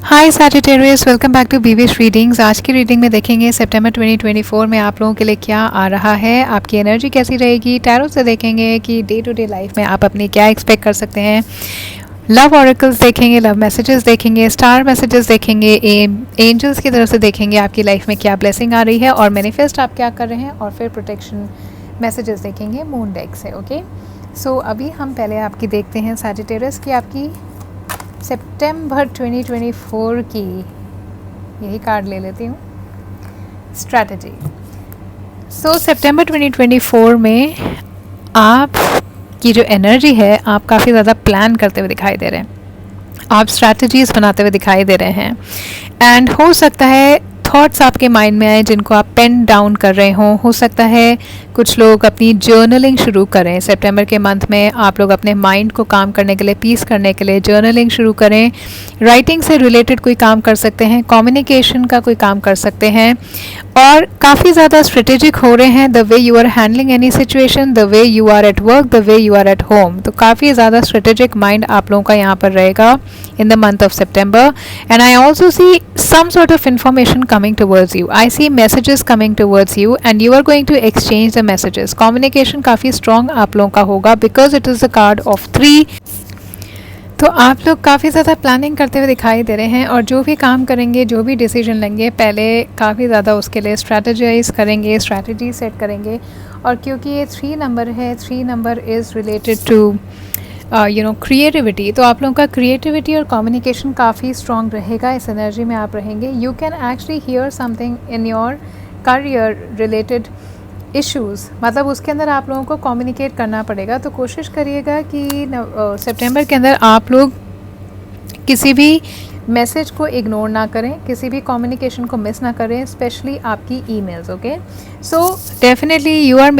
Hi Sagittarius, welcome back to BVS readings. आज की reading में देखेंगे सितंबर 2024 में आप लोगों के लिए क्या आ रहा है, आपकी एनर्जी कैसी रहेगी। टैरो से देखेंगे कि डे टू डे लाइफ में आप अपनी क्या एक्सपेक्ट कर सकते हैं। लव ऑरेकल्स देखेंगे, लव मैसेजेस देखेंगे, स्टार मैसेजेस देखेंगे, एंजल्स की तरफ से देखेंगे आपकी लाइफ में क्या ब्लेसिंग आ रही है और मैनिफेस्ट आप क्या कर रहे हैं, और फिर प्रोटेक्शन मैसेजेस देखेंगे मून डेक से। ओके, सो अभी हम पहले आपकी देखते हैं सैजिटेरियस की आपकी सितंबर 2024 की, यही कार्ड ले लेती हूँ, स्ट्रैटेजी। सो सितंबर 2024 में आप की जो एनर्जी है, आप काफ़ी ज़्यादा प्लान करते हुए दिखाई दे रहे हैं, आप स्ट्रैटेजीज बनाते हुए दिखाई दे रहे हैं। एंड हो सकता है थॉट्स आपके माइंड में आए जिनको आप पेन डाउन कर रहे हों। हो सकता है कुछ लोग अपनी जर्नलिंग शुरू करें। सितंबर के मंथ में आप लोग अपने माइंड को काम करने के लिए, पीस करने के लिए जर्नलिंग शुरू करें। राइटिंग से रिलेटेड कोई काम कर सकते हैं, कम्युनिकेशन का कोई काम कर सकते हैं, और काफ़ी ज़्यादा स्ट्रेटेजिक हो रहे हैं। The way you are handling any situation, the way you are at work, the way you are at home. तो काफ़ी ज़्यादा स्ट्रेटेजिक माइंड आप लोगों का यहाँ पर रहेगा in the month of September. And I also see some sort of information coming towards you. I see messages coming towards you and you are going to exchange the messages. Communication काफ़ी strong आप लोगों का होगा because it is the card of 3. तो आप लोग काफ़ी ज़्यादा प्लानिंग करते हुए दिखाई दे रहे हैं, और जो भी काम करेंगे, जो भी डिसीजन लेंगे, पहले काफ़ी ज़्यादा उसके लिए स्ट्रैटेजाइज करेंगे, स्ट्रैटेजी सेट करेंगे। और क्योंकि ये 3 नंबर है, 3 number is related to creativity, तो आप लोगों का क्रिएटिविटी और कम्युनिकेशन काफ़ी स्ट्रॉन्ग रहेगा। इस एनर्जी में आप रहेंगे। You can actually here something in your career related issues, मतलब उसके अंदर आप लोगों को कम्युनिकेट करना पड़ेगा। तो कोशिश करिएगा कि सितंबर के अंदर आप लोग किसी भी मैसेज को इग्नोर ना करें, किसी भी कम्युनिकेशन को मिस ना करें, स्पेशली आपकी emails. Okay, so definitely you are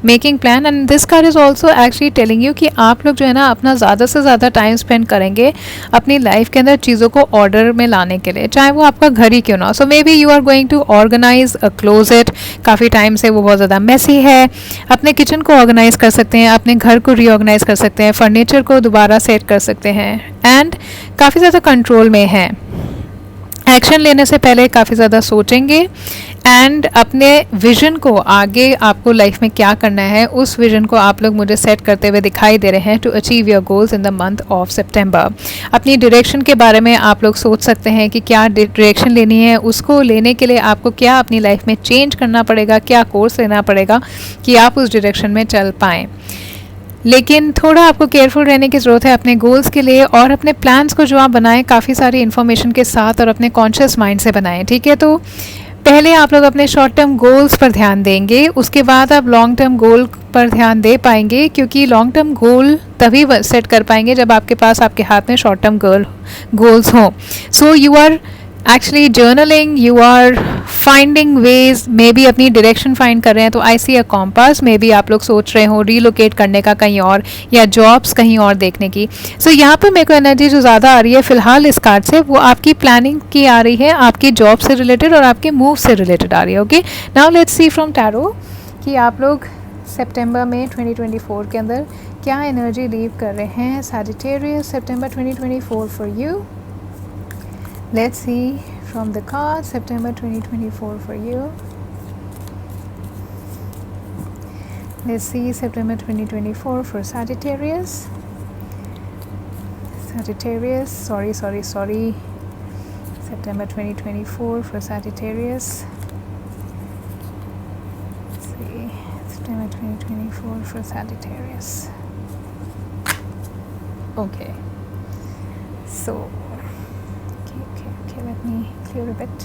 making plan, and this card is also actually telling you कि आप लोग जो है ना अपना ज़्यादा से ज़्यादा टाइम स्पेंड करेंगे अपनी लाइफ के अंदर चीज़ों को ऑर्डर में लाने के लिए, चाहे वो आपका घर ही क्यों ना हो। So maybe you are going to organise a closet. काफ़ी टाइम से वो बहुत ज़्यादा मेसी है। अपने किचन को ऑर्गेनाइज कर सकते हैं, अपने घर को रीऑर्गेनाइज कर सकते हैं, फर्नीचर को दोबारा सेट कर सकते हैं, एंड काफ़ी ज़्यादा कंट्रोल में है। एक्शन लेने से पहले काफ़ी ज़्यादा सोचेंगे, एंड अपने विज़न को, आगे आपको लाइफ में क्या करना है, उस विज़न को आप लोग मुझे सेट करते हुए दिखाई दे रहे हैं to achieve your goals in the month of September. अपनी डायरेक्शन के बारे में आप लोग सोच सकते हैं कि क्या डायरेक्शन लेनी है, उसको लेने के लिए आपको क्या अपनी लाइफ में चेंज करना पड़ेगा, क्या कोर्स लेना पड़ेगा कि आप उस डायरेक्शन में चल पाएँ। लेकिन थोड़ा आपको केयरफुल रहने की ज़रूरत है अपने गोल्स के लिए, और अपने प्लान्स को जो आप बनाएं काफ़ी सारी इन्फॉर्मेशन के साथ और अपने कॉन्शियस माइंड से बनाएं। ठीक है, तो पहले आप लोग अपने शॉर्ट टर्म गोल्स पर ध्यान देंगे, उसके बाद आप लॉन्ग टर्म गोल पर ध्यान दे पाएंगे, क्योंकि लॉन्ग टर्म गोल तभी सेट कर पाएंगे जब आपके पास, आपके हाथ में शॉर्ट टर्म गोल्स हों। So you are actually journaling, you are finding ways, maybe अपनी डायरेक्शन फाइंड कर रहे हैं। तो I C a compass, may be आप लोग सोच रहे हो रीलोकेट करने का कहीं और, या जॉब्स कहीं और देखने की। सो यहाँ पर मेरे को एनर्जी जो ज़्यादा आ रही है फ़िलहाल इस कार्ड से, वो आपकी प्लानिंग की आ रही है, आपकी जॉब से रिलेटेड और आपके मूव से रिलेटेड आ रही है। Okay, now let's see from tarot कि आप लोग सितंबर में 2024 के अंदर क्या एनर्जी लीव कर रहे हैं। Sagittarius, September 2024 for you. Let's see from the card, September 2024 for you. Let's see September 2024 for Sagittarius. Sagittarius, sorry. September 2024 for Sagittarius. Let's see, September 2024 for Sagittarius. Okay. So let me clear a bit.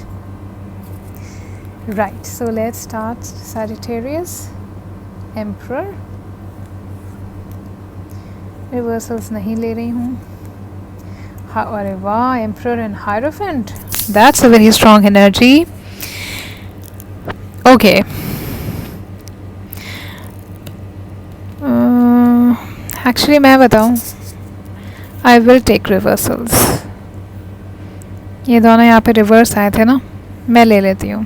Right, so let's start Sagittarius. Emperor, reversals नहीं ले रही हूँ। अरे वाह, Emperor and Hierophant, that's a very strong energy. Okay, actually मैं बताऊँ, I will take reversals. ये दोनों यहाँ पे रिवर्स आए थे ना, मैं ले लेती हूँ।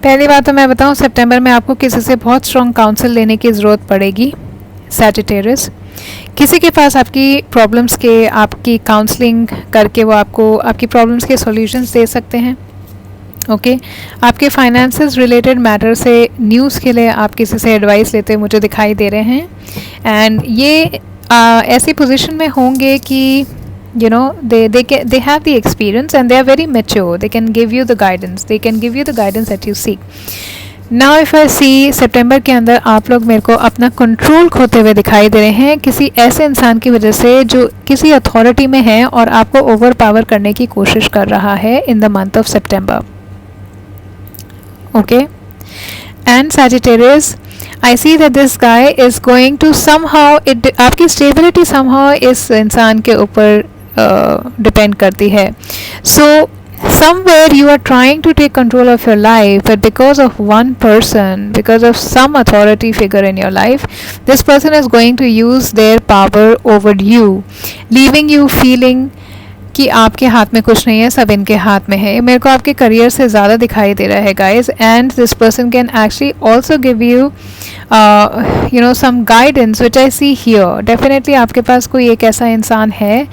पहली बात तो मैं बताऊँ, सितंबर में आपको किसी से बहुत स्ट्रॉन्ग काउंसिल लेने की ज़रूरत पड़ेगी सैजिटेरियस। किसी के पास आपकी प्रॉब्लम्स के, आपकी काउंसलिंग करके वो आपको आपकी प्रॉब्लम्स के सॉल्यूशंस दे सकते हैं। ओके आपके फाइनेंसेस रिलेटेड मैटर से न्यूज़ के लिए आप किसी से एडवाइस लेते मुझे दिखाई दे रहे हैं। एंड ये ऐसी पोजीशन में होंगे कि you know they have the experience and they are very mature, they can give you the guidance, that you seek. Now if I see सितंबर के अंदर आप लोग मेरे को अपना कंट्रोल खोते हुए दिखाई दे रहे हैं किसी ऐसे इंसान की वजह से जो किसी अथॉरिटी में है और आपको ओवर पावर करने की कोशिश कर रहा है इन the month of September. Okay and Sagittarius, I see that this guy is going to somehow आपकी स्टेबिलिटी somehow इस इंसान के ऊपर डिपेंड करती है। So somewhere you are trying to take control of your life, but because of one person, because of some authority figure in your life, this person is going to use their power over you, leaving you feeling कि आपके हाथ में कुछ नहीं है, सब इनके हाथ में है। मेरे को आपके करियर से ज़्यादा दिखाई दे रहा है guys, and this person can actually also give you you know some guidance which I see here. Definitely आपके पास कोई एक ऐसा इंसान है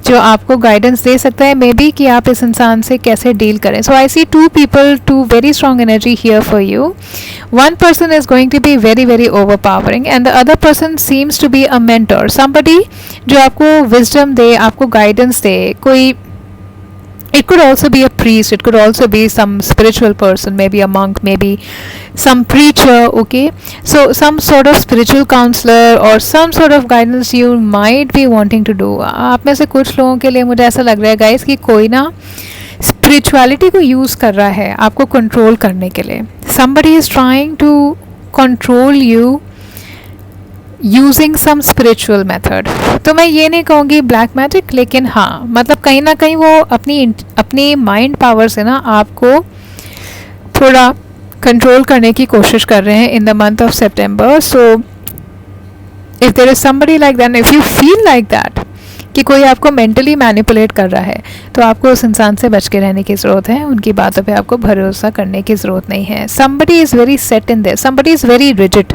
जो आपको गाइडेंस दे सकता है, मे बी कि आप इस इंसान से कैसे डील करें। So I see two people, two very strong energy here for you. One person is going to be very very overpowering and the other person seems to be a mentor, somebody जो आपको wisdom दे, आपको guidance दे। कोई it could also be a priest, it could also be some spiritual person, maybe a monk, maybe some preacher. Okay, so some sort of spiritual counselor or some sort of guidance you might be wanting to do. आप में से कुछ लोगों के लिए मुझे ऐसा लग रहा है गाइस कि कोई ना स्पिरिचुअलिटी को यूज़ कर रहा है आपको कंट्रोल करने के लिए। somebody is trying to control you using some spiritual method. तो मैं ये नहीं कहूँगी ब्लैक मैजिक, लेकिन हाँ मतलब कहीं ना कहीं वो अपनी माइंड पावर से ना आपको थोड़ा कंट्रोल करने की कोशिश कर रहे हैं इन द मंथ ऑफ सितंबर। So if there is somebody like that, if you feel like that कि कोई आपको मेंटली मैनिपुलेट कर रहा है, तो आपको उस इंसान से बच के रहने की ज़रूरत है, उनकी बातों पे आपको भरोसा करने की ज़रूरत नहीं है। Somebody is very set in their, somebody is very rigid,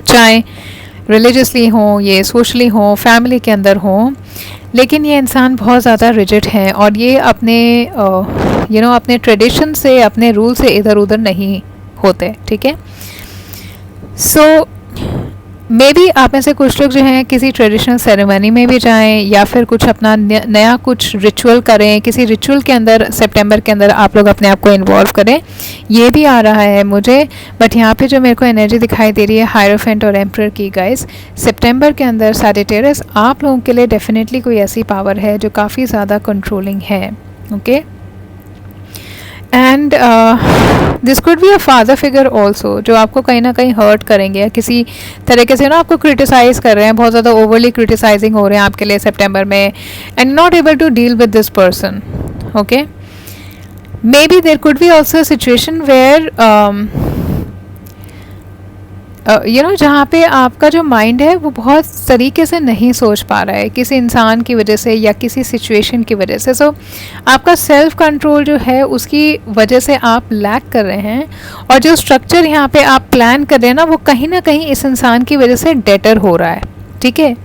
चाहे रिलीजियसली हो, ये सोशली हो, फैमिली के अंदर हो, लेकिन ये इंसान बहुत ज़्यादा रिजिड है और ये अपने अपने ट्रेडिशन से, अपने रूल से इधर उधर नहीं होते। ठीक है, सो मे बी आप में से कुछ लोग जो हैं किसी ट्रेडिशनल सेरेमनी में भी जाएं या फिर कुछ अपना नया कुछ रिचुअल करें, किसी रिचुअल के अंदर सितंबर के अंदर आप लोग अपने आप को इन्वॉल्व करें, ये भी आ रहा है मुझे। बट यहाँ पे जो मेरे को एनर्जी दिखाई दे रही है हायरोफेंट और एम्परर की गाइस, सितंबर के अंदर सैजिटेरियस आप लोगों के लिए डेफिनेटली कोई ऐसी पावर है जो काफ़ी ज़्यादा कंट्रोलिंग है। Okay, and this could be a father figure also जो आपको कहीं ना कहीं हर्ट करेंगे या किसी तरीके से ना आपको क्रिटिसाइज़ कर रहे हैं, बहुत ज़्यादा ओवरली क्रिटिसाइजिंग हो रहे हैं आपके लिए सितंबर में, and not able to deal with this person. Okay, maybe there could be also a situation where जहाँ पे आपका जो माइंड है वो बहुत तरीके से नहीं सोच पा रहा है किसी इंसान की वजह से या किसी सिचुएशन की वजह से। सो आपका सेल्फ कंट्रोल जो है उसकी वजह से आप लैक कर रहे हैं, और जो स्ट्रक्चर यहाँ पे आप प्लान कर रहे हैं ना वो कहीं ना कहीं इस इंसान की वजह से डेटर हो रहा है। ठीक है,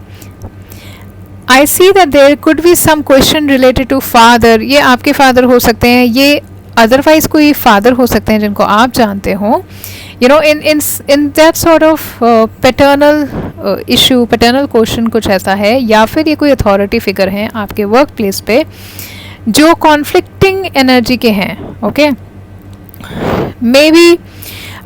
I see that there could be some question related to father. ये आपके फादर हो सकते हैं, ये अदरवाइज कोई फादर हो सकते हैं जिनको आप जानते हो, in that sort of paternal issue, paternal question कुछ ऐसा है, या फिर ये कोई अथॉरिटी फिगर हैं आपके वर्क प्लेस पे जो कॉन्फ्लिक्टिंग एनर्जी के हैं। ओके, मे बी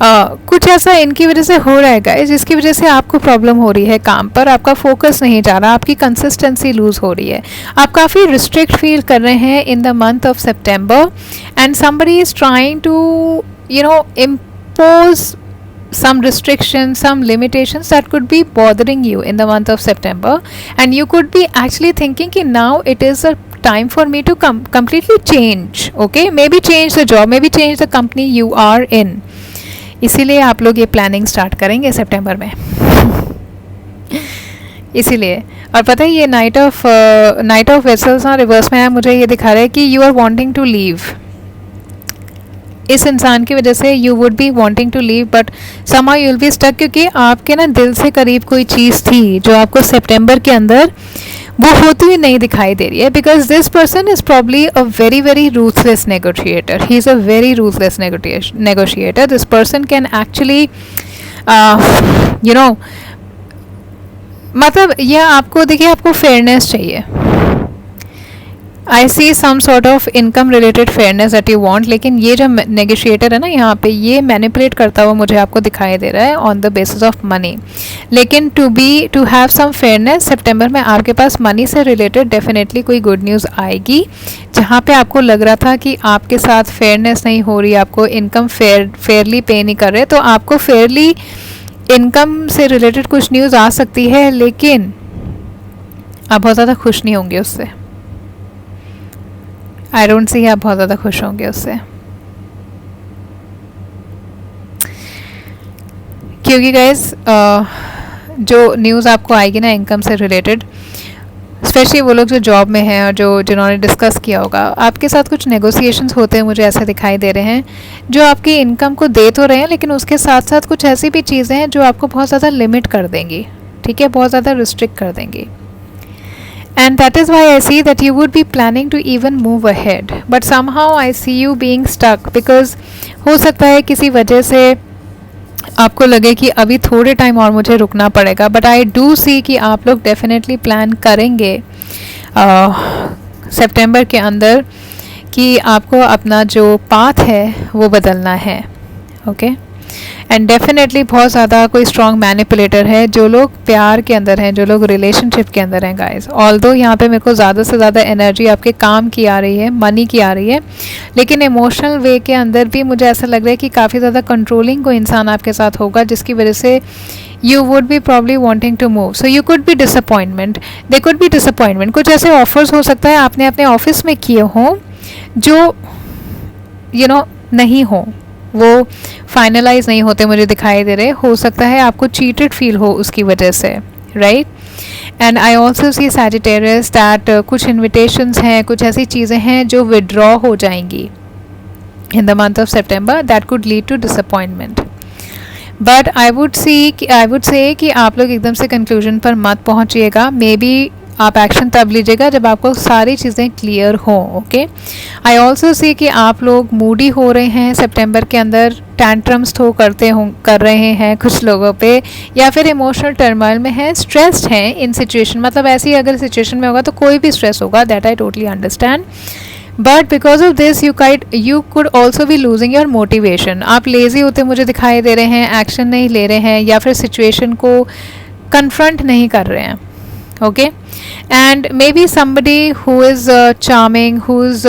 कुछ ऐसा इनकी वजह से हो रहा है गाइस जिसकी वजह से आपको प्रॉब्लम हो रही है काम पर, आपका फोकस नहीं जा रहा, आपकी कंसिस्टेंसी लूज हो रही है, आप काफ़ी रिस्ट्रिक्ट फील कर रहे हैं इन द मंथ ऑफ सितंबर, and somebody is trying to impose some restrictions, some limitations that could be bothering you in the month of September, and you could be actually thinking कि now it is a time for me to completely change. Okay, maybe change the job, maybe change the company you are in. इसीलिए आप लोग ये planning start करेंगे सितंबर में इसीलिए। और पता है ये नाइट ऑफ वेसल्स ना रिवर्स में है, मुझे ये दिखा रहा है कि you are wanting to leave. इस इंसान की वजह से you would be wanting to leave but somehow you will be stuck, क्योंकि आपके ना दिल से करीब कोई चीज़ थी जो आपको सितंबर के अंदर वो होती हुई नहीं दिखाई दे रही है, because this person is probably a very very ruthless negotiator. He is a very ruthless negotiator. This person can actually you know, मतलब यह आपको देखिए, आपको फेयरनेस चाहिए. I see some sort of income related fairness that you want, लेकिन ये जो negotiator है ना यहाँ पे, ये मैनिपुलेट करता हुआ मुझे आपको दिखाई दे रहा है on the basis of money. लेकिन टू हैव सम फेयरनेस, सितंबर में आपके पास मनी से रिलेटेड डेफिनेटली कोई गुड न्यूज़ आएगी. जहाँ पे आपको लग रहा था कि आपके साथ फेयरनेस नहीं हो रही, आपको इनकम फेयरली पे नहीं कर रहे, तो आपको फेयरली इनकम से रिलेटेड कुछ न्यूज़ आ सकती है, लेकिन आप बहुत ज़्यादा खुश नहीं होंगे उससे. आई डोंट सी आप बहुत ज़्यादा खुश होंगे उससे, क्योंकि गाइस जो न्यूज़ आपको आएगी ना इनकम से रिलेटेड, स्पेशली वो लोग जो जॉब में हैं और जिन्होंने डिस्कस किया होगा, आपके साथ कुछ नेगोशिएशंस होते हैं मुझे ऐसे दिखाई दे रहे हैं, जो आपकी इनकम को दे तो रहे हैं, लेकिन उसके साथ साथ कुछ ऐसी भी चीज़ें हैं जो आपको बहुत ज़्यादा लिमिट कर देंगी. ठीक है, बहुत ज़्यादा रिस्ट्रिक्ट कर देंगी. And that is why I see that you would be planning to even move ahead, but somehow I see you being stuck, because हो सकता है किसी वजह से आपको लगे कि अभी थोड़े टाइम और मुझे रुकना पड़ेगा, बट आई डू सी कि आप लोग डेफिनेटली प्लान करेंगे सितंबर के अंदर कि आपको अपना जो पाथ है वो बदलना है. ओके, एंड डेफिनेटली बहुत ज़्यादा कोई स्ट्रॉन्ग मैनिपुलेटर है. जो लोग प्यार के अंदर हैं, जो लोग रिलेशनशिप के अंदर हैं गाइस, ऑल्दो यहाँ पे मेरे को ज़्यादा से ज़्यादा एनर्जी आपके काम की आ रही है, मनी की आ रही है, लेकिन इमोशनल वे के अंदर भी मुझे ऐसा लग रहा है कि काफ़ी ज़्यादा कंट्रोलिंग कोई इंसान आपके साथ होगा, जिसकी वजह से you would be probably wanting to move, so you could be disappointment, there could be disappointment. कुछ ऐसे ऑफर्स हो सकता है आपने अपने ऑफिस में किए हों जो नहीं हो, वो फाइनलाइज नहीं होते मुझे दिखाई दे रहे. हो सकता है आपको चीटेड फील हो उसकी वजह से, right. And I also see Sagittarius that कुछ इन्विटेशंस हैं, कुछ ऐसी चीज़ें हैं जो विड्रॉ हो जाएंगी इन द मंथ ऑफ सितंबर, that could lead to disappointment. But I would say कि आप लोग एकदम से कंक्लूजन पर मत पहुंचिएगा. मे बी आप एक्शन तब लीजिएगा जब आपको सारी चीज़ें क्लियर हों. ओके, आई ऑल्सो सी कि आप लोग मूडी हो रहे हैं सितंबर के अंदर, टैंट्रम्स कर रहे हैं कुछ लोगों पे, या फिर इमोशनल टर्मोइल में हैं, स्ट्रेस्ड हैं इन सिचुएशन. मतलब ऐसी अगर सिचुएशन में होगा तो कोई भी स्ट्रेस होगा, that I totally understand. But because of this you could also be losing your motivation. आप लेज़ी होते मुझे दिखाई दे रहे हैं, एक्शन नहीं ले रहे हैं, या फिर सिचुएशन को कन्फ्रंट नहीं कर रहे हैं. Okay, and maybe somebody who is charming, who's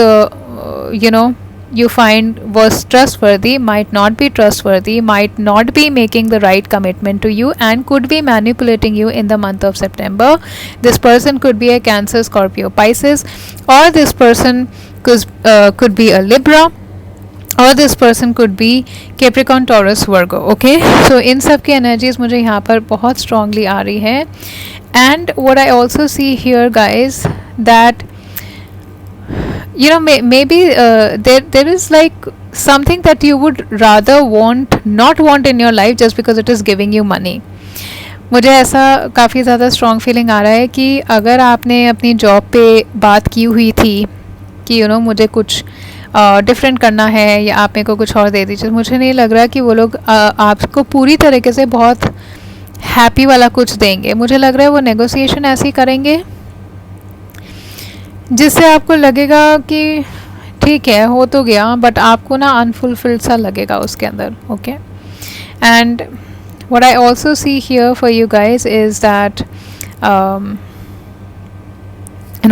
you find was trustworthy, might not be trustworthy, might not be making the right commitment to you, and could be manipulating you in the month of September. This person could be a Cancer, Scorpio, Pisces, or this person could be a Libra, or this person could be Capricorn, Taurus, Virgo. Okay, so इन सब की energies मुझे यहाँ पर बहुत strongly आ रही है. And what I also see here guys, that maybe there is like something that you would rather not want in your life just because it is giving you money. मुझे ऐसा काफ़ी ज़्यादा स्ट्रॉन्ग फीलिंग आ रहा है कि अगर आपने अपनी जॉब पे बात की हुई थी कि मुझे कुछ डिफरेंट करना है, या आप मेरे को कुछ और दे दीजिए, मुझे नहीं लग रहा कि वो लोग आपको पूरी तरीके से बहुत हैप्पी वाला कुछ देंगे. मुझे लग रहा है वो नेगोशिएशन ऐसे ही करेंगे जिससे आपको लगेगा कि ठीक है हो तो गया, बट आपको ना अनफुलफिल्ड सा लगेगा उसके अंदर. Okay, and what I also see here for you guys is that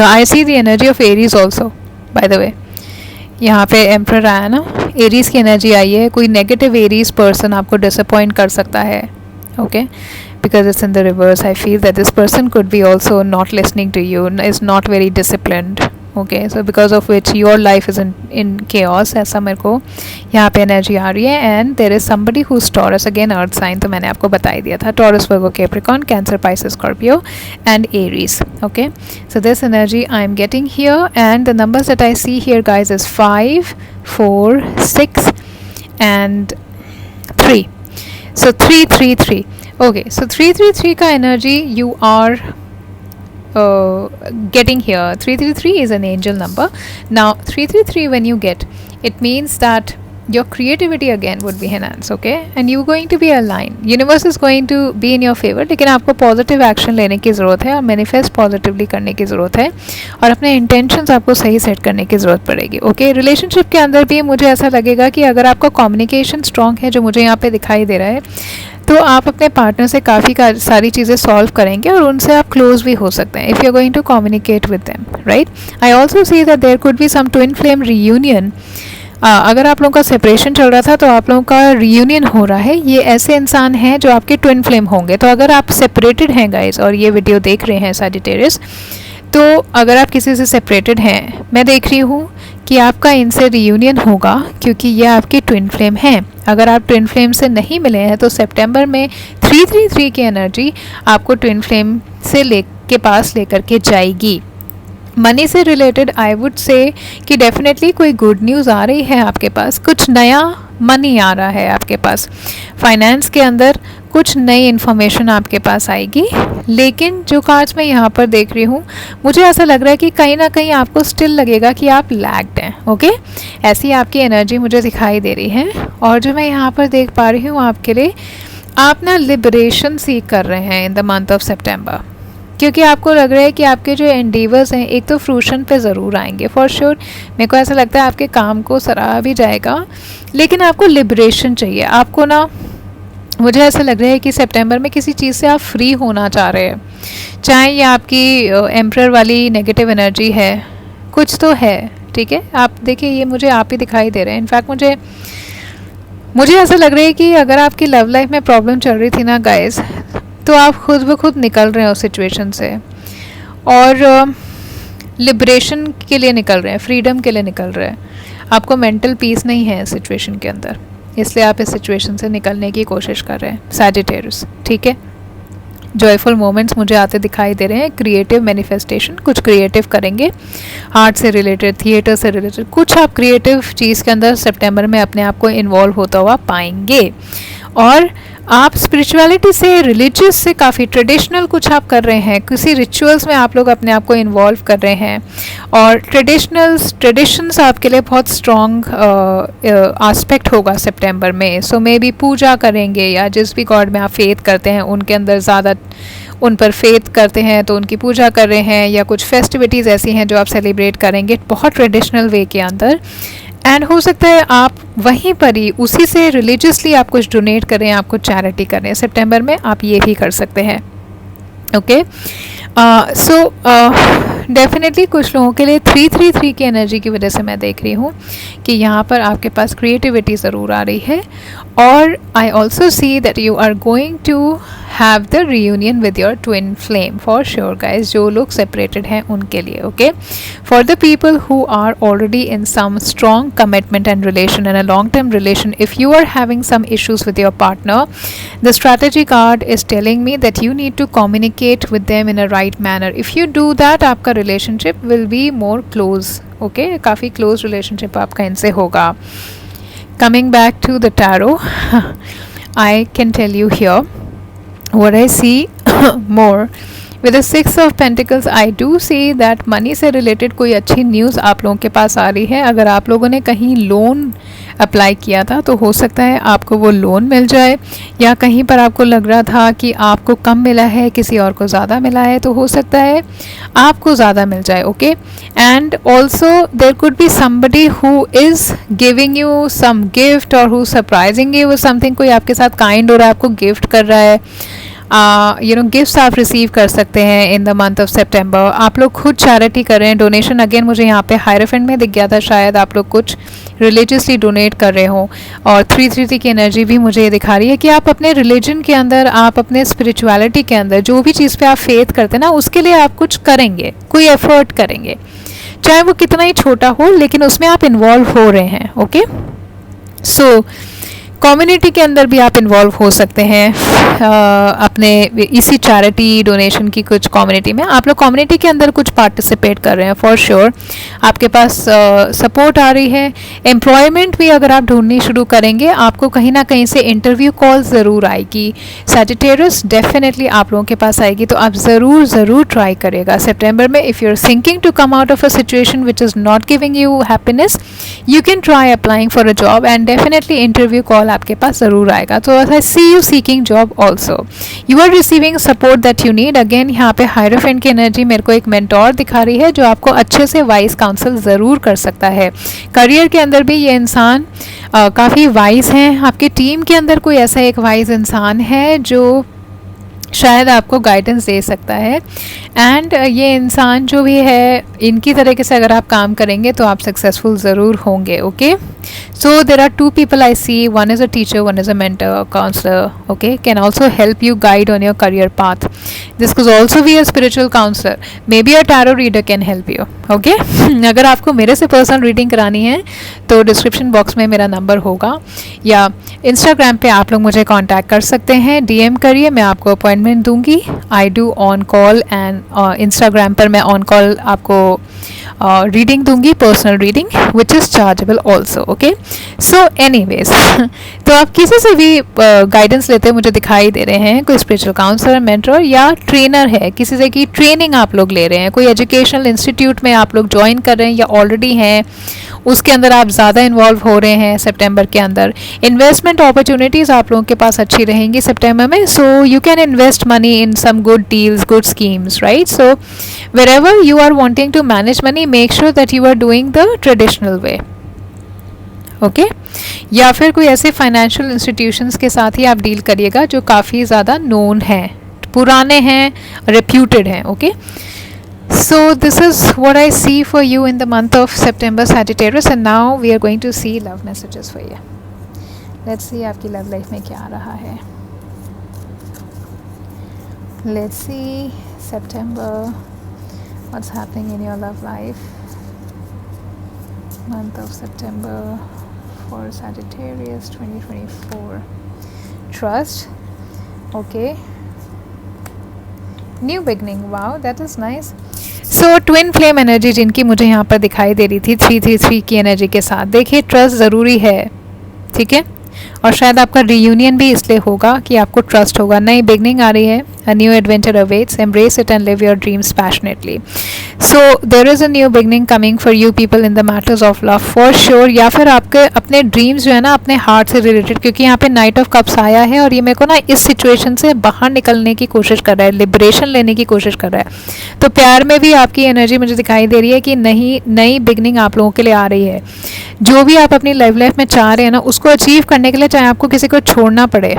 I see the energy of Aries also. By the way यहाँ पे एम्परर आया ना, एरीज की एनर्जी आई है. कोई नेगेटिव एरीज पर्सन आपको डिसअपॉइंट कर सकता है. Okay, because it's in the reverse, I feel that this person could be also not listening to you, is not very disciplined. Okay, so because of which your life is in chaos. ऐसा मेरे को यहाँ पे energy आ रही है. and there is somebody who's Taurus, again earth sign, तो मैंने आपको बता ही दिया था, Taurus, Virgo, Capricorn, Cancer, Pisces, Scorpio and Aries. Okay, so this energy I am getting here, and the numbers that I see here guys is 5, 4, 6 and 3. So 333. Okay, so 333 का energy you are getting here. 333 is an angel number. Now 333 when you get, it means that your creativity again would be enhanced, okay, and you going to be aligned. Universe is going to be in your favor, लेकिन आपको positive action लेने की ज़रूरत है और manifest positively करने की ज़रूरत है और अपने इंटेंशंस आपको सही सेट करने की ज़रूरत पड़ेगी, ओके। रिलेशनशिप के अंदर भी मुझे ऐसा लगेगा कि अगर आपका कम्युनिकेशन स्ट्रॉन्ग है, जो मुझे यहाँ पे दिखाई दे रहा है, तो आप अपने पार्टनर से काफ़ी सारी चीज़ें सॉल्व करेंगे और उनसे आप क्लोज भी हो सकते हैं if you are going to communicate with them, right. I also see that there could be some twin flame reunion. अगर आप लोगों का सेपरेशन चल रहा था तो आप लोगों का रीयूनियन हो रहा है। ये ऐसे इंसान हैं जो आपके ट्विन फ्लेम होंगे। तो अगर आप सेपरेटेड हैं गाइस और ये वीडियो देख रहे हैं सैजिटेरियस, तो अगर आप किसी से सेपरेटेड हैं, मैं देख रही हूँ कि आपका इनसे रीयूनियन होगा क्योंकि ये आपके ट्विन फ्लेम हैं। अगर आप ट्विन फ्लेम से नहीं मिले हैं तो सितंबर में 333 की एनर्जी आपको ट्विन फ्लेम से के पास लेकर के जाएगी। मनी से रिलेटेड आई वुड से कि डेफिनेटली कोई गुड न्यूज़ आ रही है आपके पास, कुछ नया मनी आ रहा है आपके पास। फाइनेंस के अंदर कुछ नई इन्फॉर्मेशन आपके पास आएगी। लेकिन जो कार्ड्स मैं यहाँ पर देख रही हूँ, मुझे ऐसा लग रहा है कि कहीं ना कहीं आपको स्टिल लगेगा कि आप लैग्ड हैं, ओके। ऐसी आपकी एनर्जी मुझे दिखाई दे रही है। और जो मैं यहाँ पर देख पा रही हूँ आपके लिए, आप ना लिबरेशन सीख कर रहे हैं इन द मंथ ऑफ सितंबर, क्योंकि आपको लग रहा है कि आपके जो एंडीवर्स हैं एक तो फ्रूशन पे ज़रूर आएंगे फॉर श्योर। मेरे को ऐसा लगता है आपके काम को सराहा भी जाएगा, लेकिन आपको लिबरेशन चाहिए। आपको ना, मुझे ऐसा लग रहा है कि सितंबर में किसी चीज़ से आप फ्री होना चाह रहे हैं, चाहे ये आपकी एम्परर वाली नेगेटिव एनर्जी है, कुछ तो है, ठीक है। आप देखिए, ये मुझे आप ही दिखाई दे रहे हैं। इनफैक्ट मुझे ऐसा लग रहा है कि अगर आपकी लव लाइफ में प्रॉब्लम चल रही थी ना गाइस, तो आप खुद ब खुद निकल रहे हैं उस सिचुएशन से और लिबरेशन के लिए निकल रहे हैं, फ्रीडम के लिए निकल रहे हैं। आपको मेंटल पीस नहीं है इस सिचुएशन के अंदर, इसलिए आप इस सिचुएशन से निकलने की कोशिश कर रहे हैं सैजिटेरियस, ठीक है। जॉयफुल मोमेंट्स मुझे आते दिखाई दे रहे हैं। क्रिएटिव मैनिफेस्टेशन, कुछ क्रिएटिव करेंगे, आर्ट से रिलेटेड, थिएटर से रिलेटेड, कुछ आप क्रिएटिव चीज़ के अंदर सितंबर में अपने आप को इन्वॉल्व होता हुआ पाएंगे। और आप स्पिरिचुअलिटी से, रिलीजियस से, काफ़ी ट्रेडिशनल कुछ आप कर रहे हैं, किसी रिचुअल्स में आप लोग अपने आप को इन्वॉल्व कर रहे हैं और ट्रेडिशंस आपके लिए बहुत स्ट्रॉन्ग आस्पेक्ट होगा सितंबर में। सो मे बी पूजा करेंगे या जिस भी गॉड में आप फेथ करते हैं उनके अंदर ज़्यादा उन पर फेथ करते हैं तो उनकी पूजा कर रहे हैं, या कुछ फेस्टिविटीज़ ऐसी हैं जो आप सेलिब्रेट करेंगे बहुत ट्रेडिशनल वे के अंदर। एंड हो सकता है आप वहीं पर ही उसी से रिलीजियसली आप कुछ डोनेट करें, आप कुछ चैरिटी करें। सितंबर में आप ये भी कर सकते हैं, ओके। सो डेफिनेटली कुछ लोगों के लिए 333 की एनर्जी की वजह से मैं देख रही हूँ कि यहाँ पर आपके पास क्रिएटिविटी ज़रूर आ रही है। और I also see that you are going to have the reunion with your twin flame for sure guys. जो लोग सेपरेटेड हैं उनके लिए, okay. For the people who are already in some strong commitment and relation and a long term relation, if you are having some issues with your partner, the strategy card is telling me that you need to communicate with them in a right manner. If you do that, आपका relationship will be more close, okay? काफ़ी close relationship आपका इनसे होगा। Coming back to the tarot, I can tell you here what I see more. With the 6 of Pentacles, I do see that money से related कोई अच्छी news आप लोगों के पास आ रही है। अगर आप लोगों ने कहीं लोन अप्लाई किया था तो हो सकता है आपको वो लोन मिल जाए, या कहीं पर आपको लग रहा था कि आपको कम मिला है, किसी और को ज़्यादा मिला है, तो हो सकता है आपको ज़्यादा मिल जाए, okay. And also there could be somebody who is giving you some gift और who surprising you with something. कोई आपके साथ काइंड हो रहा है, आपको गिफ्ट कर रहा है। गिफ्ट्स आप रिसीव कर सकते हैं इन द मंथ ऑफ सितंबर। आप लोग खुद चैरिटी कर रहे हैं, डोनेशन अगेन मुझे यहाँ पे हायरफेंट में दिख गया था, शायद आप लोग कुछ रिलीजियसली डोनेट कर रहे हो। और 333 की एनर्जी भी मुझे ये दिखा रही है कि आप अपने रिलीजन के अंदर, आप अपने स्पिरिचुअलिटी के अंदर, जो भी चीज़ पे आप फेथ करते हैं ना, उसके लिए आप कुछ करेंगे, कोई एफर्ट करेंगे, चाहे वो कितना ही छोटा हो, लेकिन उसमें आप इन्वॉल्व हो रहे हैं, ओके। सो कम्युनिटी के अंदर भी आप इन्वॉल्व हो सकते हैं। अपने इसी चैरिटी डोनेशन की कुछ कम्युनिटी में आप लोग कम्युनिटी के अंदर कुछ पार्टिसिपेट कर रहे हैं, फॉर श्योर आपके पास सपोर्ट आ रही है। एम्प्लॉयमेंट भी अगर आप ढूंढनी शुरू करेंगे, आपको कहीं ना कहीं से इंटरव्यू कॉल ज़रूर आएगी। सैजिटेरियस डेफिनेटली आप लोगों के पास आएगी, तो आप ज़रूर ट्राई करेगा सितंबर में। If you are thinking to come out of a situation which is not giving you happiness, you can try applying for a job and definitely interview call आपके पास ज़रूर आएगा। तो I see you seeking job also, you are receiving support that you need. Again यहाँ पे hierophant की energy मेरे को एक मेंटोर दिखा रही है जो आपको अच्छे से वाइज काउंसिल ज़रूर कर सकता है। करियर के अंदर भी ये इंसान काफ़ी वाइज हैं। आपकी टीम के अंदर कोई ऐसा एक वाइज इंसान है जो शायद आपको गाइडेंस दे सकता है। एंड ये इंसान जो भी है, इनकी तरीके से अगर आप काम करेंगे तो आप सक्सेसफुल ज़रूर होंगे। Okay, so there are two people I see, one is a teacher, one is a mentor counsellor. Okay, can also help you guide on your career path. This could also be a spiritual counsellor, maybe a tarot reader can help you. Okay, अगर आपको मेरे से personal reading करानी है तो description box में मेरा number होगा, या इंस्टाग्राम पे आप लोग मुझे कांटेक्ट कर सकते हैं, डीएम करिए, मैं आपको अपॉइंटमेंट दूंगी। I do on call and Instagram पर मैं ऑन कॉल आपको रीडिंग दूंगी, personal reading which is chargeable also. Okay, so anyways तो आप किसी से भी गाइडेंस लेते हुए मुझे दिखाई दे रहे हैं, कोई स्पिरिचुअल काउंसलर, मेंटर या ट्रेनर है, किसी से की ट्रेनिंग आप लोग ले रहे हैं, कोई एजुकेशनल इंस्टीट्यूट में आप लोग ज्वाइन कर रहे हैं या ऑलरेडी हैं, उसके अंदर आप ज़्यादा इन्वॉल्व हो रहे हैं सितंबर के अंदर। इन्वेस्टमेंट अपॉर्चुनिटीज़ आप लोगों के पास अच्छी रहेंगी सितंबर में, so you can invest money in some good deals, good schemes, right. So wherever you are wanting to manage money, make sure that you are doing the traditional way. Okay, या फिर कोई ऐसे फाइनेंशियल इंस्टीट्यूशंस के साथ ही आप deal करिएगा जो काफ़ी ज़्यादा नोन हैं, पुराने हैं, रेप्यूटेड हैं। Okay, so this is what I see for you in the month of September, Sagittarius, and now we are going to see love messages for you. Let's see आपकी love life में क्या आ रहा है। Let's see September, what's happening in your love life, month of September for Sagittarius 2024. Trust, okay, new beginning, wow, that is nice. So twin flame energy जिनकी मुझे यहाँ पर दिखाई दे रही थी 333 की एनर्जी के साथ, देखिए ट्रस्ट ज़रूरी है, ठीक है, और शायद आपका रीयूनियन भी इसलिए होगा कि आपको ट्रस्ट होगा। नई बिगनिंग आ रही है, a new adventure awaits, embrace it and live your dreams passionately. So there is a new beginning coming for you people in the matters of love, for sure. या फिर आपके अपने ड्रीम्स जो है ना, अपने हार्ट से रिलेटेड, क्योंकि यहाँ पे नाइट ऑफ कप्स आया है और ये मेरे को ना इस सिचुएशन से बाहर निकलने की कोशिश कर रहा है, लिबरेशन लेने की कोशिश कर रहा है। तो प्यार में भी आपकी एनर्जी मुझे दिखाई दे रही है कि नई बिगनिंग आप लोगों के लिए आ रही है। जो भी आप अपनी लाइफ में चाह रहे हैं ना, उसको अचीव करने के लिए चाहे आपको किसी को छोड़ना पड़े,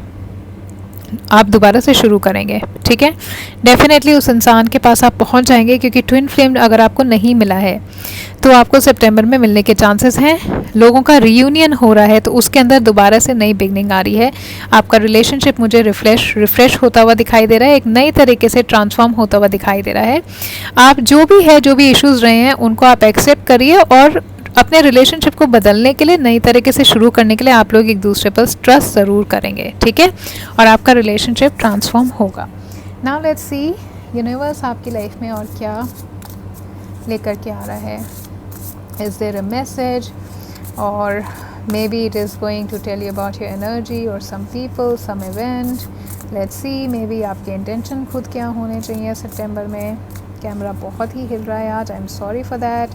आप दोबारा से शुरू करेंगे, ठीक है। डेफिनेटली उस इंसान के पास आप पहुंच जाएंगे, क्योंकि ट्विन फ्लेम अगर आपको नहीं मिला है तो आपको सितंबर में मिलने के चांसेस हैं। लोगों का रीयूनियन हो रहा है तो उसके अंदर दोबारा से नई बिगनिंग आ रही है। आपका रिलेशनशिप मुझे रिफ्रेश होता हुआ दिखाई दे रहा है, एक नई तरीके से ट्रांसफॉर्म होता हुआ दिखाई दे रहा है। आप जो भी इश्यूज़ रहे हैं उनको आप एक्सेप्ट करिए और अपने रिलेशनशिप को बदलने के लिए, नई तरीके से शुरू करने के लिए आप लोग एक दूसरे पर ट्रस्ट ज़रूर करेंगे, ठीक है, और आपका रिलेशनशिप ट्रांसफॉर्म होगा। नाउ लेट्स सी यूनिवर्स आपकी लाइफ में और क्या लेकर के आ रहा है। इज़ देयर अ मैसेज, और maybe it is going to tell you about your energy और some people, some event. Let's see, maybe आपके इंटेंशन खुद क्या होने चाहिए सितंबर में। कैमरा बहुत ही हिल रहा है आज, I am sorry for that,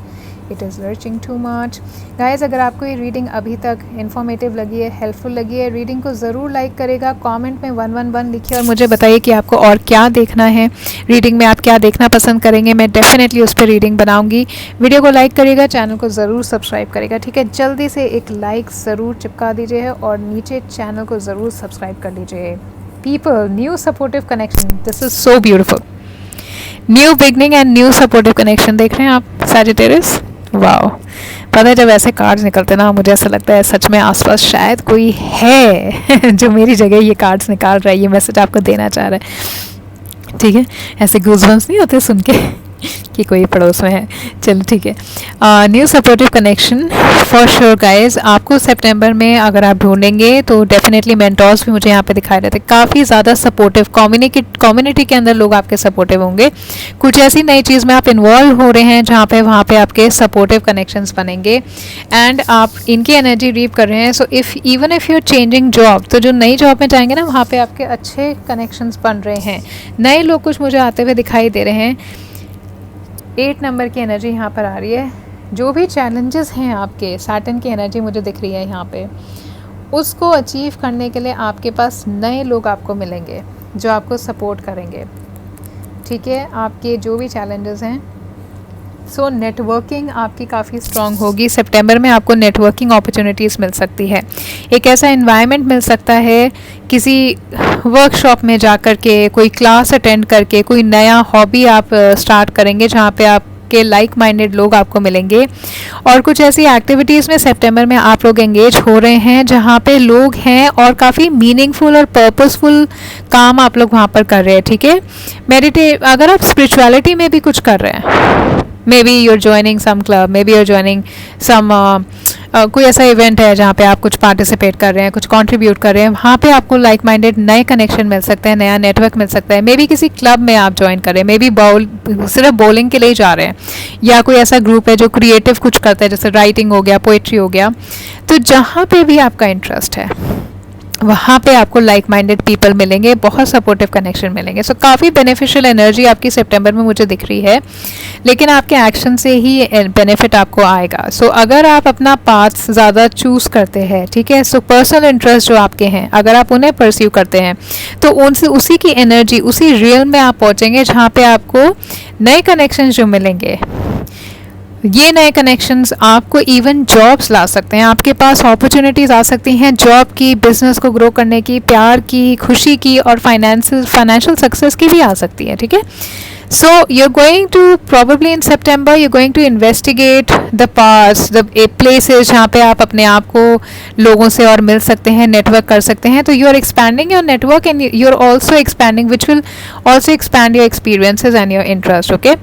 it is lurching too much. Guys, अगर आपको ये रीडिंग अभी तक इन्फॉर्मेटिव लगी है, हेल्पफुल लगी है, रीडिंग को ज़रूर लाइक करेगा, कमेंट में 111 लिखिए और मुझे बताइए कि आपको और क्या देखना है रीडिंग में, आप क्या देखना पसंद करेंगे। मैं डेफिनेटली उस पर रीडिंग बनाऊंगी। वीडियो को लाइक करेगा, चैनल को ज़रूर सब्सक्राइब करेगा, ठीक है। जल्दी से एक लाइक ज़रूर चिपका दीजिए और नीचे चैनल को ज़रूर सब्सक्राइब कर लीजिए। People, new supportive connection, this is so beautiful. New beginning and new supportive connection देख रहे हैं आप सैजिटेरियस, वाओ। पता है जब ऐसे कार्ड्स निकलते ना, मुझे ऐसा लगता है सच में आसपास शायद कोई है जो मेरी जगह ये कार्ड्स निकाल रहा है, ये मैसेज आपको देना चाह रहा है, ठीक है। ऐसे गूज़बम्स नहीं होते सुन के कि कोई पड़ोस में है। चलो ठीक है। New supportive connection for sure guys. आपको सितंबर में अगर आप ढूंढेंगे तो डेफिनेटली मेंटोर्स भी मुझे यहाँ पे दिखाई देते, काफ़ी ज़्यादा सपोर्टिव कम्युनिटी के अंदर लोग आपके सपोर्टिव होंगे। कुछ ऐसी नई चीज़ में आप इन्वॉल्व हो रहे हैं जहाँ पे वहाँ पे आपके सपोर्टिव कनेक्शंस बनेंगे एंड आप इनकी एनर्जी रीप कर रहे हैं। So even if you are changing job, तो जो नई जॉब में जाएंगे ना वहाँ पे आपके अच्छे कनेक्शंस बन रहे हैं। नए लोग कुछ मुझे आते हुए दिखाई दे रहे हैं। 8 नंबर की एनर्जी यहाँ पर आ रही है। जो भी चैलेंजेस हैं आपके, सैटर्न की एनर्जी मुझे दिख रही है यहाँ पे, उसको अचीव करने के लिए आपके पास नए लोग आपको मिलेंगे जो आपको सपोर्ट करेंगे। ठीक है, आपके जो भी चैलेंजेस हैं। सो नेटवर्किंग आपकी काफ़ी स्ट्रॉन्ग होगी। सितंबर में आपको नेटवर्किंग अपॉर्चुनिटीज़ मिल सकती है। एक ऐसा एनवायरनमेंट मिल सकता है, किसी वर्कशॉप में जा कर के, कोई क्लास अटेंड करके, कोई नया हॉबी आप स्टार्ट करेंगे जहाँ पे आपके लाइक माइंडेड लोग आपको मिलेंगे। और कुछ ऐसी एक्टिविटीज़ में सितंबर में आप लोग एंगेज हो रहे हैं जहाँ पे लोग हैं और काफ़ी मीनिंगफुल और पर्पसफुल काम आप लोग वहाँ पर कर रहे हैं। ठीक है, अगर आप स्पिरिचुअलिटी में भी कुछ कर रहे हैं, maybe you're joining some club, maybe you're joining some कोई ऐसा इवेंट है जहाँ पे आप कुछ पार्टिसिपेट कर रहे हैं, कुछ कंट्रीब्यूट कर रहे हैं, वहाँ पे आपको लाइक माइंडेड नए कनेक्शन मिल सकते हैं, नया नेटवर्क मिल सकता है। मे बी किसी क्लब में आप ज्वाइन कर रहे हैं, मे बी सिर्फ बॉलिंग के लिए जा रहे हैं, या कोई ऐसा ग्रुप है जो क्रिएटिव कुछ करता है, जैसे राइटिंग हो गया, पोइट्री हो गया। तो जहाँ पे भी आपका इंटरेस्ट है वहाँ पे आपको लाइक माइंडेड पीपल मिलेंगे, बहुत सपोर्टिव कनेक्शन मिलेंगे। सो काफ़ी बेनिफिशियल एनर्जी आपकी सितंबर में मुझे दिख रही है, लेकिन आपके एक्शन से ही बेनिफिट आपको आएगा। सो अगर आप अपना पाथ ज़्यादा चूज़ करते हैं, ठीक है, सो पर्सनल इंटरेस्ट जो आपके हैं अगर आप उन्हें परस्यू करते हैं तो उनसे उसी की एनर्जी, उसी रियल में आप पहुँचेंगे जहाँ पे आपको नए कनेक्शन जो मिलेंगे। ये नए कनेक्शंस आपको इवन जॉब्स ला सकते हैं, आपके पास अपॉर्चुनिटीज़ आ सकती हैं जॉब की, बिजनेस को ग्रो करने की, प्यार की, खुशी की और फाइनेंशियल सक्सेस की भी आ सकती है। ठीक है, so you are going to probably in September you are going to investigate the past, the places जहाँ पे आप अपने आप को लोगों से और मिल सकते हैं, नेटवर्क कर सकते हैं। तो you are expanding your network and you are also expanding which will also expand your experiences and your interest. Okay,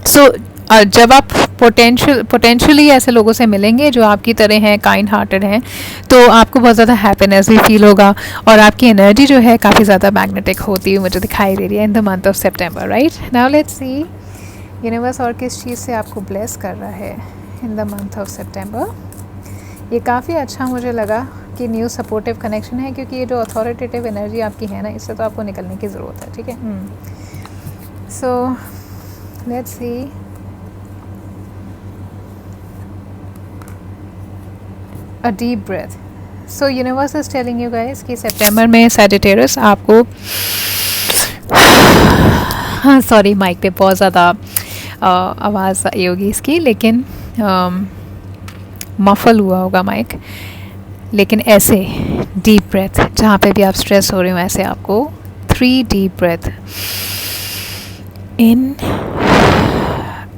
so जब आप पोटेंशियली ऐसे लोगों से मिलेंगे जो आपकी तरह हैं, काइंड हार्टेड हैं, तो आपको बहुत ज़्यादा हैप्पीनेस भी फील होगा और आपकी एनर्जी जो है काफ़ी ज़्यादा मैग्नेटिक होती हुई मुझे दिखाई दे रही है इन the month of September. Right now let's see universe और किस चीज़ से आपको ब्लेस कर रहा है इन द मंथ ऑफ सितंबर। ये काफ़ी अच्छा मुझे लगा कि न्यू सपोर्टिव कनेक्शन है, क्योंकि ये जो अथॉरिटेटिव एनर्जी आपकी है ना, इससे तो आपको निकलने की ज़रूरत है। ठीक है, so let's see a deep breath. So universe is telling you guys कि सितंबर में सैजिटेरियस आपको हाँ सॉरी माइक पे बहुत ज़्यादा आवाज़ आई होगी इसकी, लेकिन मफल हुआ होगा माइक। लेकिन ऐसे डीप ब्रेथ, जहाँ पे भी आप स्ट्रेस हो रहे हो, ऐसे आपको 3 deep breath in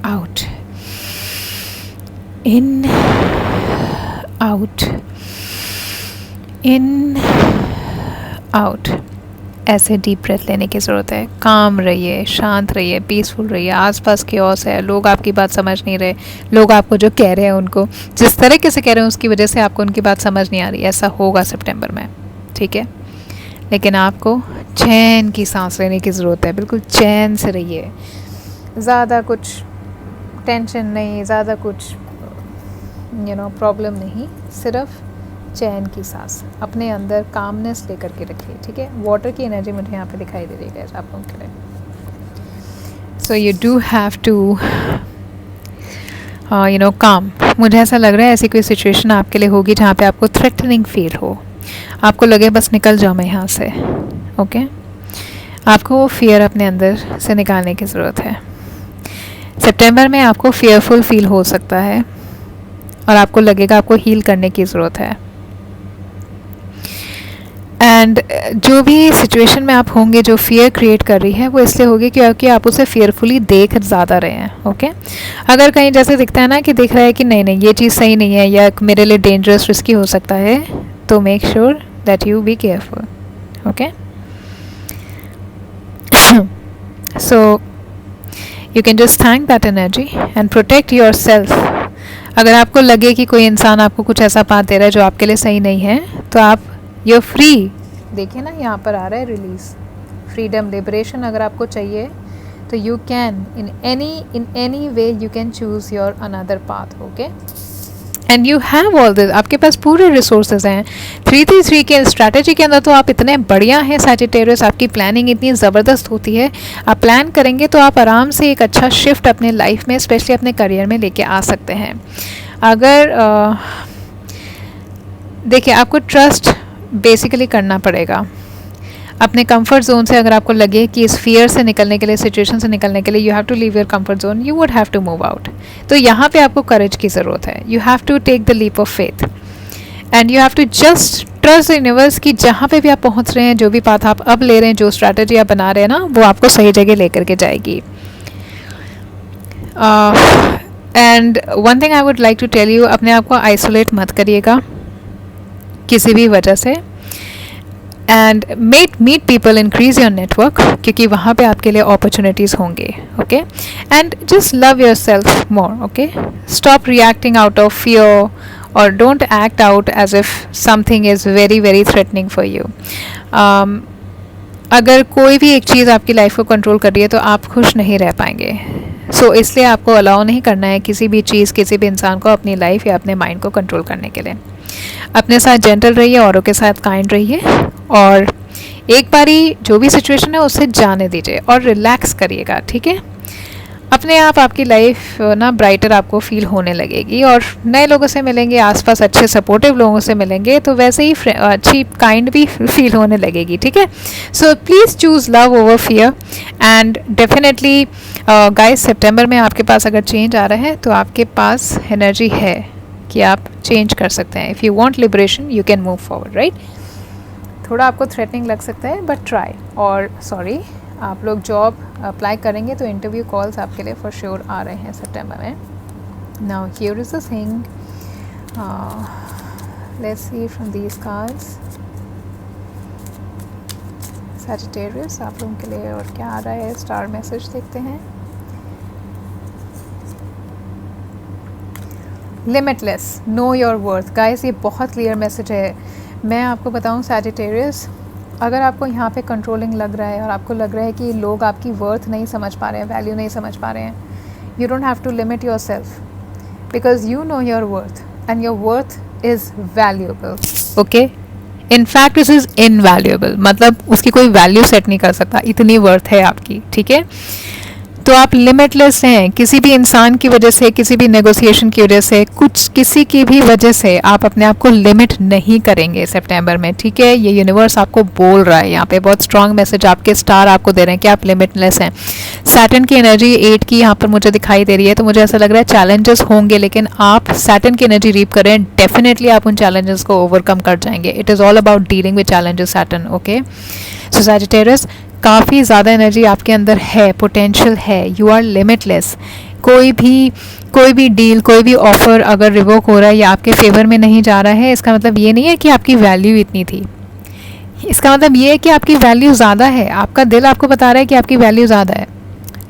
out, in out, in out, ऐसे डीप ब्रेथ लेने की ज़रूरत है। काम रहिए, शांत रहिए, पीसफुल रहिए। आसपास केओस है, लोग आपकी बात समझ नहीं रहे, लोग आपको जो कह रहे हैं उनको जिस तरीके से कह रहे हैं उसकी वजह से आपको उनकी बात समझ नहीं आ रही। ऐसा होगा सितंबर में, ठीक है, लेकिन आपको चैन की सांस लेने की ज़रूरत है। बिल्कुल चैन से रहिए, ज़्यादा कुछ टेंशन नहीं, ज़्यादा कुछ प्रॉब्लम नहीं, सिर्फ चैन की सांस अपने अंदर कामनेस लेकर के रखिए। ठीक है, वाटर की एनर्जी मुझे यहाँ पे दिखाई दे रही है आप लोगों के लिए। So you do have to काम। मुझे ऐसा लग रहा है ऐसी कोई सिचुएशन आपके लिए होगी जहाँ पे आपको थ्रेटनिंग फील हो, आपको लगे बस निकल जाओ मैं यहाँ से। ओके, आपको वो फियर अपने अंदर से निकालने की ज़रूरत है। सितंबर में आपको फियरफुल फील हो सकता है और आपको लगेगा आपको हील करने की ज़रूरत है। एंड जो भी सिचुएशन में आप होंगे जो फियर क्रिएट कर रही है वो इसलिए होगी क्योंकि आप उसे फियरफुली देख ज़्यादा रहे हैं। ओके, अगर कहीं जैसे दिखता है ना कि दिख रहा है कि नहीं ये चीज़ सही नहीं है या मेरे लिए डेंजरस रिस्की हो सकता है, तो make sure that you be careful. Okay, so you can just thank that energy and protect your self. अगर आपको लगे कि कोई इंसान आपको कुछ ऐसा बात दे रहा है जो आपके लिए सही नहीं है, तो आप यू फ्री, देखिए ना यहाँ पर आ रहा है रिलीज, फ्रीडम, लिबरेशन अगर आपको चाहिए तो you can in any way you can choose your another path. Okay, and you have all this, आपके पास पूरे रिसोर्सेज हैं। 333 के स्ट्रैटेजी के अंदर तो आप इतने बढ़िया हैं सैजिटेरियस, आपकी प्लानिंग इतनी ज़बरदस्त होती है। आप प्लान करेंगे तो आप आराम से एक अच्छा शिफ्ट अपने लाइफ में, स्पेशली अपने करियर में लेके आ सकते हैं। अगर देखिए, आपको ट्रस्ट बेसिकली करना पड़ेगा अपने कंफर्ट जोन से। अगर आपको लगे कि इस फियर से निकलने के लिए, सिचुएशन से निकलने के लिए you have to leave your comfort zone, you would have to move out. तो यहाँ पे आपको करेज की ज़रूरत है। You have to take the leap of faith and you have to just trust the universe कि जहाँ पे भी आप पहुँच रहे हैं, जो भी पाथ आप अब ले रहे हैं, जो स्ट्रैटेजी आप बना रहे हैं ना, वो आपको सही जगह लेकर के जाएगी। And one thing I would like to tell you, अपने आप को आइसोलेट मत करिएगा किसी भी वजह से। And meet people, increase your network, क्योंकि वहाँ पे आपके लिए अपॉर्चुनिटीज़ होंगे। Okay, and just love yourself more. Okay, stop reacting out of fear और don't act out as if something is very very threatening for you. अगर कोई भी एक चीज़ आपकी लाइफ को कंट्रोल कर रही है तो आप खुश नहीं रह पाएंगे। सो इसलिए आपको अलाउ नहीं करना है किसी भी चीज़, किसी भी इंसान को अपनी लाइफ या अपने माइंड को कंट्रोल करने के लिए। अपने साथ जेंटल रहिए, औरों के साथ काइंड रहिए, और एक बारी जो भी सिचुएशन है उससे जाने दीजिए और रिलैक्स करिएगा। ठीक है, अपने आप आपकी लाइफ ना ब्राइटर आपको फील होने लगेगी, और नए लोगों से मिलेंगे, आसपास अच्छे सपोर्टिव लोगों से मिलेंगे, तो वैसे ही अच्छी काइंड भी फील होने लगेगी। ठीक है, so please choose love over fear. And definitely guys, September में आपके पास अगर चेंज आ रहा है तो आपके पास एनर्जी है कि आप चेंज कर सकते हैं। If you want liberation you can move forward, right. थोड़ा आपको थ्रेटनिंग लग सकता है, बट ट्राई। और सॉरी, आप लोग जॉब अप्लाई करेंगे तो इंटरव्यू कॉल्स आपके लिए फॉर श्योर आ रहे हैं सितंबर में। Now here is the thing, let's see from these cards. Sagittarius, आप लोगों के लिए और क्या आ रहा है, स्टार मैसेज देखते हैं। Limitless, no your worth. Guys, ये बहुत क्लियर मैसेज है। मैं आपको बताऊं सैजिटेरियस, अगर आपको यहाँ पे कंट्रोलिंग लग रहा है और आपको लग रहा है कि लोग आपकी वर्थ नहीं समझ पा रहे हैं, वैल्यू नहीं समझ पा रहे हैं, you don't have to limit yourself, because you know your worth and your worth is valuable. Okay, in fact this is invaluable, मतलब उसकी कोई वैल्यू सेट नहीं कर सकता, इतनी वर्थ है आपकी। ठीक है, तो आप लिमिटलेस हैं। किसी भी इंसान की वजह से, किसी भी नेगोशिएशन की वजह से, कुछ किसी की भी वजह से आप अपने आप को लिमिट नहीं करेंगे सितंबर में। ठीक है, ये यूनिवर्स आपको बोल रहा है, यहाँ पे बहुत स्ट्रांग मैसेज आपके स्टार आपको दे रहे हैं कि आप लिमिटलेस हैं। सैटर्न की एनर्जी 8 की यहाँ पर मुझे दिखाई दे रही है, तो मुझे ऐसा लग रहा है चैलेंजेस होंगे, लेकिन आप सैटर्न की एनर्जी रीप करें, डेफिनेटली आप उन चैलेंजेस को ओवरकम कर जाएंगे। It is all about dealing with challenges Saturn. Okay, so Sagittarius, काफ़ी ज़्यादा एनर्जी आपके अंदर है, पोटेंशियल है, यू आर लिमिटलेस। कोई भी डील, कोई भी ऑफ़र अगर रिवोक हो रहा है या आपके फेवर में नहीं जा रहा है, इसका मतलब ये नहीं है कि आपकी वैल्यू इतनी थी। इसका मतलब ये है कि आपकी वैल्यू ज़्यादा है। आपका दिल आपको बता रहा है कि आपकी वैल्यू ज़्यादा है।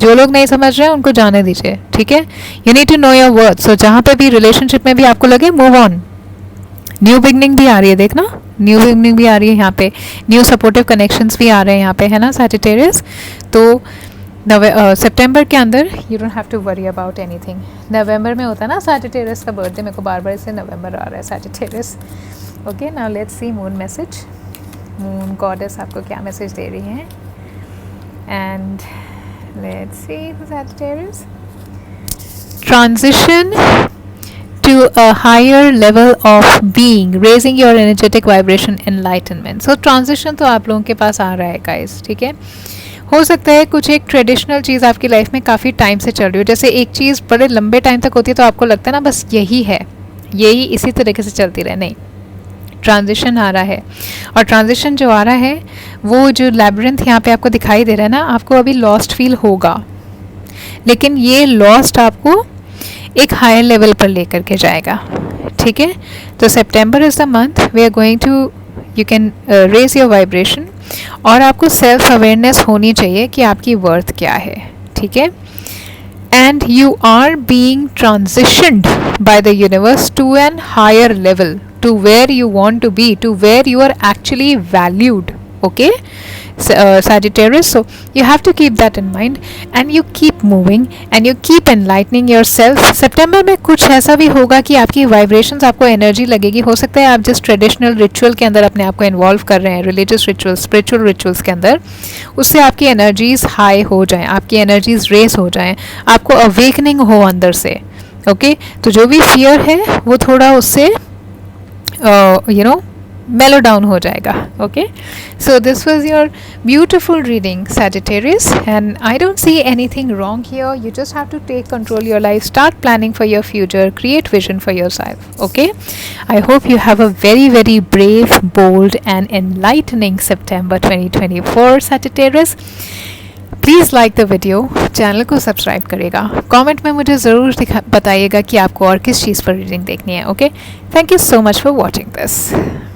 जो लोग नहीं समझ रहे हैं उनको जाने दीजिए। ठीक है, you need to know your worth. So जहाँ पे भी रिलेशनशिप में भी आपको लगे, मूव ऑन। न्यू बिगनिंग भी आ रही है, देखना, न्यू बिगनिंग भी आ रही है यहाँ पे, न्यू सपोर्टिव कनेक्शंस भी आ रहे हैं यहाँ पे, है ना सैजिटेरियस। तो सितंबर के अंदर you don't have to worry about anything. नवंबर में होता है ना सैजिटेरियस का बर्थडे, मेरे को बार बार इससे नवंबर आ रहा है Sagittarius. Okay, now let's see moon message. Moon goddess आपको क्या मैसेज दे रही है, and let's see Sagittarius. Transition to a higher level of being, raising your energetic vibration, enlightenment. So transition तो आप लोगों के पास आ रहा है guys। ठीक है, हो सकता है कुछ एक ट्रेडिशनल चीज़ आपकी लाइफ में काफ़ी टाइम से चल रही हो, जैसे एक चीज़ बड़े लंबे टाइम तक होती है तो आपको लगता है ना बस यही है, यही इसी तरीके से चलती रहे। नहीं, ट्रांजिशन आ रहा है, और ट्रांजिशन जो आ रहा है वो जो लैबिरिंथ यहाँ पे आपको दिखाई दे रहा है ना, आपको अभी लॉस्ट फील होगा, लेकिन ये लॉस्ट आपको एक हायर लेवल पर लेकर के जाएगा। ठीक है, तो September is the month we are going to, you can raise your vibration, और आपको सेल्फ अवेयरनेस होनी चाहिए कि आपकी वर्थ क्या है। ठीक है, and you are being transitioned by the universe to an higher level, to where you want to be, to where you are actually valued. Okay, Sagittarius, so you have to keep that in mind and you keep moving and you keep enlightening yourself. सितंबर में कुछ ऐसा भी होगा कि आपकी vibrations, आपको energy लगेगी. हो सकता है आप जिस ट्रेडिशनल रिचुअल के अंदर अपने आप को इन्वॉल्व कर रहे हैं, रिलीजियस रिचुअल्स, स्पिरिचुअल रिचुअल्स के अंदर, उससे आपकी एनर्जीज हाई हो जाएं, आपकी एनर्जीज रेस हो जाएं, आपको अवेकनिंग हो अंदर से. ओके, तो जो भी फियर है वो थोड़ा उससे mellow down हो जाएगा. Okay, so this was your beautiful reading, Sagittarius, and I don't see anything wrong here. You just have to take control of your life, start planning for your future, create vision for yourself. Okay, I hope you have a very, very brave, bold and enlightening September 2024, Sagittarius. Please like the video, channel को subscribe करेगा, comment में मुझे ज़रूर बताइएगा कि आपको और किस चीज़ पर रीडिंग देखनी है. Okay, thank you so much for watching this.